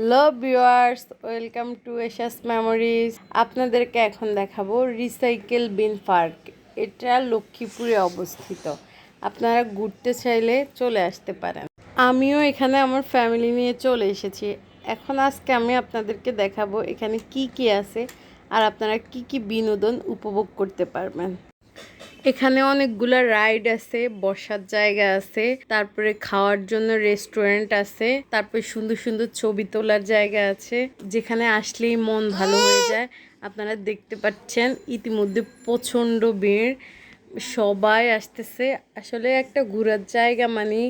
Hello viewers, welcome to Esha's memories. আপনাদেরকে এখন দেখাবো রিসাইকেল বিন পার্ক। এটা লক্ষ্মীপুরে অবস্থিত। আপনারা ঘুরতে চাইলে চলে আসতে পারেন। আমিও এখানে আমার ফ্যামিলি নিয়ে চলে এসেছি। এখন আজকে আমি আপনাদেরকে দেখাবো এখানে কি কি আছে আর আপনারা কি কি বিনোদন উপভোগ করতে পারবেন। এখানে অনেকগুলা রাইড আছে, বসার জায়গা আছে, তারপরে খাওয়ার জন্য রেস্টুরেন্ট আছে, তারপরে সুন্দর সুন্দর ছবি তোলার জায়গা আছে, যেখানে আসলেই মন ভালো হয়ে যায়। আপনারা দেখতে পাচ্ছেন ইতিমধ্যে প্রচণ্ড ভিড়, সবাই আসতেছে। আসলে একটা ঘোরার জায়গা মানে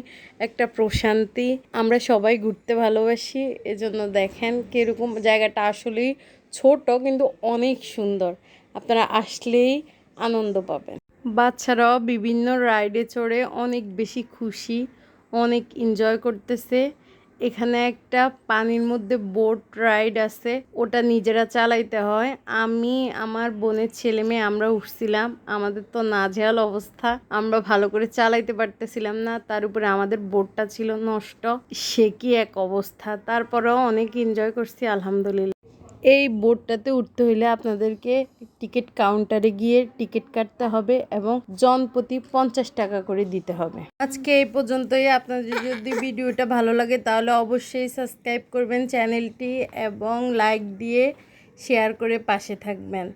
একটা প্রশান্তি। আমরা সবাই ঘুরতে ভালোবাসি, এজন্য দেখেন কীরকম জায়গাটা আসলেই ছোট কিন্তু অনেক সুন্দর। আপনারা আসলেই আনন্দ পাবেন। বাচ্চারাও বিভিন্ন রাইডে চড়ে অনেক বেশি খুশি, অনেক এনজয় করতেছে। এখানে একটা পানির মধ্যে বোট রাইড আছে, ওটা নিজেরা চালাইতে হয়। আমি আমার বোনের ছেলে মেয়ে আমরা উঠছিলাম, আমাদের তো নাজেহাল অবস্থা, আমরা ভালো করে চালাইতে পারতেছিলাম না। তার উপরে আমাদের বোটটা ছিল নষ্ট, সে কি এক অবস্থা। তারপরেও অনেক এনজয় করছি আলহামদুলিল্লাহ। এই বোটটাতে উঠতে হইলে আপনাদেরকে টিকিট কাউন্টারে গিয়ে টিকিট কাটতে হবে এবং জনপ্রতি 50 টাকা করে দিতে হবে। আজকে এই পর্যন্তই। আপনাদের যদি ভিডিওটা ভালো লাগে তাহলে অবশ্যই সাবস্ক্রাইব করবেন চ্যানেলটি এবং লাইক দিয়ে শেয়ার করে পাশে থাকবেন।